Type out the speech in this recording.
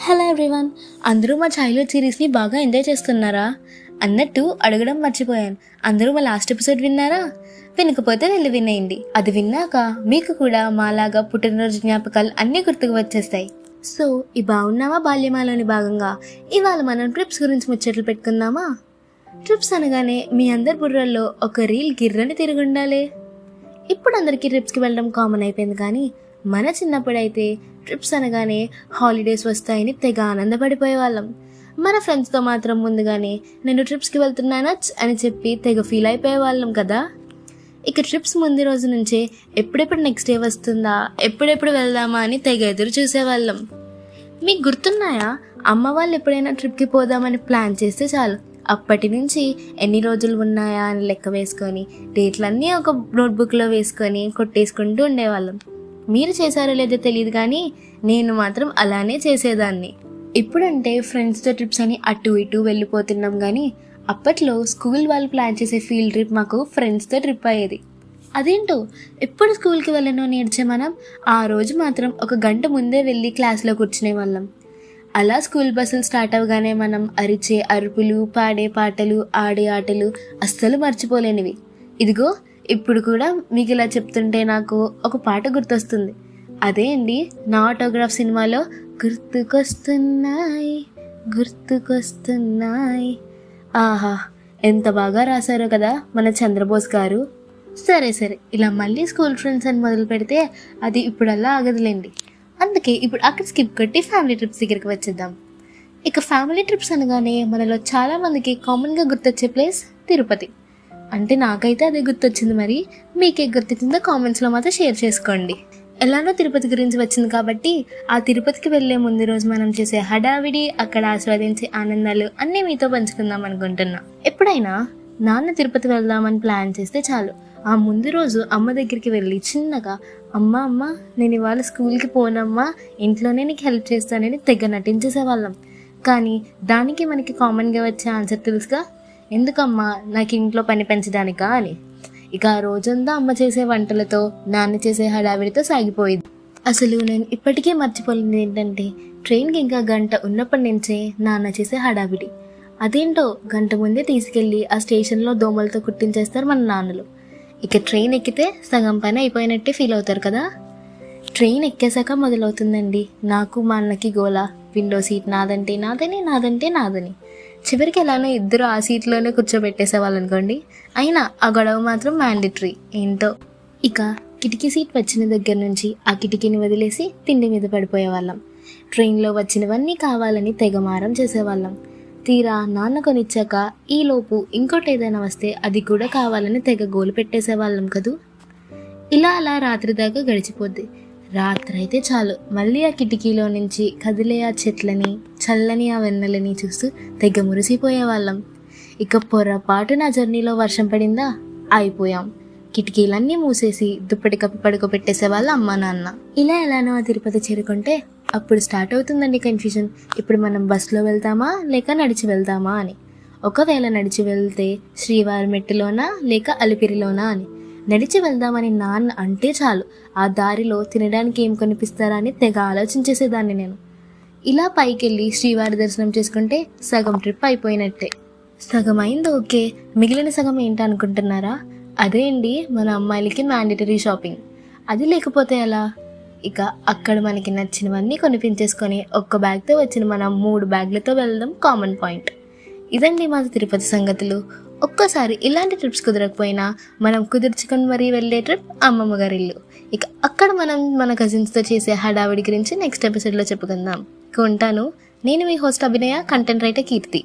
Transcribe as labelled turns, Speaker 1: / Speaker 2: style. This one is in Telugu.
Speaker 1: హలో ఎవ్రీవన్, అందరూ మా చైల్డ్హుడ్ సిరీస్ని బాగా ఎంజాయ్ చేస్తున్నారా అన్నట్టు అడగడం మర్చిపోయాను. అందరూ మా లాస్ట్ ఎపిసోడ్ విన్నారా? వినకపోతే వెళ్ళి వినేయండి. అది విన్నాక మీకు కూడా మాలాగా పుట్టినరోజు జ్ఞాపకాలు అన్నీ గుర్తుకు వచ్చేస్తాయి. సో ఈ బాగున్నావా బాల్యమాలోని భాగంగా ఇవాళ మనం ట్రిప్స్ గురించి ముచ్చట్లు పెట్టుకుందామా? ట్రిప్స్ అనగానే మీ అందరి బుర్రల్లో ఒక రీల్ గిర్రని తిరుగుండాలి. ఇప్పుడు అందరికీ ట్రిప్స్కి వెళ్ళడం కామన్ అయిపోయింది, కానీ మన చిన్నప్పుడైతే ట్రిప్స్ అనగానే హాలిడేస్ వస్తాయని తెగ ఆనందపడిపోయే వాళ్ళం. మన ఫ్రెండ్స్తో మాత్రం ముందుగానే నేను ట్రిప్స్కి వెళ్తున్నానా అని చెప్పి తెగ ఫీల్ అయిపోయే వాళ్ళం కదా. ఇక ట్రిప్స్ ముందు రోజు నుంచే ఎప్పుడెప్పుడు నెక్స్ట్ డే వస్తుందా, ఎప్పుడెప్పుడు వెళ్దామా అని తెగ ఎదురు చూసేవాళ్ళం. మీకు గుర్తున్నాయా, అమ్మ వాళ్ళు ఎప్పుడైనా ట్రిప్కి పోదామని ప్లాన్ చేస్తే చాలు అప్పటి నుంచి ఎన్ని రోజులు ఉన్నాయా అని లెక్క వేసుకొని డేట్లన్నీ ఒక నోట్బుక్లో వేసుకొని కొట్టేసుకుంటూ ఉండేవాళ్ళం. మీరు చేశారో లేదో తెలియదు, కానీ నేను మాత్రం అలానే చేసేదాన్ని. ఇప్పుడంటే ఫ్రెండ్స్తో ట్రిప్స్ అని అటు ఇటు వెళ్ళిపోతున్నాం, కానీ అప్పట్లో స్కూల్ వాళ్ళు ప్లాన్ చేసే ఫీల్డ్ ట్రిప్ మాకు ఫ్రెండ్స్తో ట్రిప్ అయ్యేది. అదేంటో ఎప్పుడు స్కూల్కి వెళ్ళనో నేర్చే మనం ఆ రోజు మాత్రం ఒక గంట ముందే వెళ్ళి క్లాస్లో కూర్చునే వాళ్ళం. అలా స్కూల్ బస్సులు స్టార్ట్ అవగానే మనం అరిచే అరుపులు, పాడే పాటలు, ఆడే ఆటలు అస్సలు మర్చిపోలేనివి. ఇదిగో ఇప్పుడు కూడా మీకు ఇలా చెప్తుంటే నాకు ఒక పాట గుర్తొస్తుంది. అదే అండి, నా ఆటోగ్రాఫ్ సినిమాలో గుర్తుకొస్తున్నాయి గుర్తుకొస్తున్నాయి. ఆహా, ఎంత బాగా రాశారో కదా మన చంద్రబోస్ గారు. సరే ఇలా మళ్ళీ స్కూల్ ఫ్రెండ్స్ అని మొదలు పెడితే అది ఇప్పుడల్లా ఆగదులేండి. అందుకే ఇప్పుడు అక్కడ స్కిప్ కొట్టి ఫ్యామిలీ ట్రిప్స్ దగ్గరికి వచ్చేద్దాం. ఇక ఫ్యామిలీ ట్రిప్స్ అనగానే మనలో చాలామందికి కామన్గా గుర్తొచ్చే ప్లేస్ తిరుపతి. అంటే నాకైతే అదే గుర్తొచ్చింది. మరి మీకే గుర్తొచ్చిందో కామెంట్స్లో మాత్రం షేర్ చేసుకోండి. ఎలానో తిరుపతి గురించి వచ్చింది కాబట్టి ఆ తిరుపతికి వెళ్ళే ముందు రోజు మనం చేసే హడావిడి, అక్కడ ఆస్వాదించే ఆనందాలు అన్నీ మీతో పంచుకుందాం అనుకుంటున్నా. ఎప్పుడైనా నాన్న తిరుపతి వెళ్దామని ప్లాన్ చేస్తే చాలు ఆ ముందు రోజు అమ్మ దగ్గరికి వెళ్ళి చిన్నగా అమ్మ నేను ఇవాళ స్కూల్కి పోనమ్మా, ఇంట్లోనే నీకు హెల్ప్ చేస్తానని తెగ నటించేసేవాళ్ళం. కానీ దానికి మనకి కామన్గా వచ్చే ఆన్సర్ తెలుసుగా, ఎందుకమ్మా, నాకు ఇంట్లో పని పెంచడానికా అని. ఇక ఆ రోజంతా అమ్మ చేసే వంటలతో, నాన్న చేసే హడావిడితో సాగిపోయింది. అసలు నేను ఇప్పటికీ మర్చిపోలేదు ఏంటంటే, ట్రైన్కి ఇంకా గంట ఉన్నప్పటి నుంచే నాన్న చేసే హడావిడి. అదేంటో గంట ముందే తీసుకెళ్ళి ఆ స్టేషన్లో దోమలతో కుట్టించేస్తారు మన నాన్నలు. ఇక ట్రైన్ ఎక్కితే సగం పని అయిపోయినట్టే ఫీల్ అవుతారు కదా. ట్రైన్ ఎక్కేసాక మొదలవుతుందండి నాకు మా అన్నకి గోల. విండో సీట్ నాదంటే నాదని చివరికి ఎలానో ఇద్దరు ఆ సీట్లోనే కూర్చోబెట్టేసేవాళ్ళు అనుకోండి. అయినా ఆ గొడవ మాత్రం మ్యాండేటరీ ఏంటో. ఇక కిటికీ సీట్ వచ్చిన దగ్గర నుంచి ఆ కిటికీని వదిలేసి తిండి మీద పడిపోయేవాళ్ళం. ట్రైన్లో వచ్చినవన్నీ కావాలని తెగమారం చేసేవాళ్ళం. తీరా నాన్న కొనిచ్చాక ఈలోపు ఇంకోటి ఏదైనా వస్తే అది కూడా కావాలని తెగ గోలు పెట్టేసేవాళ్ళం కదూ. ఇలా అలా రాత్రి దాకా గడిచిపోద్ది. రాత్రి అయితే చాలు మళ్ళీ ఆ కిటికీలో నుంచి కదిలే ఆ చెట్లని, చల్లని ఆ వెన్నెలని చూస్తూ తెగ మురిసిపోయేవాళ్ళం. ఇక పొరపాటు నా జర్నీలో వర్షం పడిందా, అయిపోయాం. కిటికీలన్నీ మూసేసి దుప్పటి కప్పి పడుకోబెట్టేసేవాళ్ళు అమ్మ నాన్న. ఇలా ఎలానో ఆ తిరుపతి చేరుకుంటే అప్పుడు స్టార్ట్ అవుతుందండి కన్ఫ్యూజన్. ఇప్పుడు మనం బస్సులో వెళ్తామా లేక నడిచి వెళ్తామా అని. ఒకవేళ నడిచి వెళ్తే శ్రీవారి మెట్టులోనా లేక అలిపిరిలోనా అని. నడిచి వెళ్దామని నాన్న అంటే చాలు ఆ దారిలో తినడానికి ఏం కనిపిస్తారా అని తెగ ఆలోచించేసేదాన్ని నేను. ఇలా పైకెళ్ళి శ్రీవారి దర్శనం చేసుకుంటే సగం ట్రిప్ అయిపోయినట్టే. సగం అయింది ఓకే, మిగిలిన సగం ఏంటి అనుకుంటున్నారా? అదే అండి మన అమ్మాయిలకి మ్యాండేటరీ షాపింగ్. అది లేకపోతే ఎలా? ఇక అక్కడ మనకి నచ్చినవన్నీ కొనిపించేసుకొని ఒక్క బ్యాగ్తో వచ్చిన మనం 3 బ్యాగ్లతో వెళ్ళడం కామన్ పాయింట్. ఇదండి మా తిరుపతి సంగతులు. ఒక్కసారి ఇలాంటి ట్రిప్స్ కుదరకపోయినా మనం కుదుర్చుకొని మరీ వెళ్ళే ట్రిప్ అమ్మమ్మ గారి ఇల్లు. ఇక అక్కడ మనం మన కజిన్స్తో చేసే హడావిడి గురించి నెక్స్ట్ ఎపిసోడ్లో చెప్పుకుందాం. ఉంటాను. నేను మీ హోస్ట్ అభినయ, కంటెంట్ రైటర్ కీర్తి.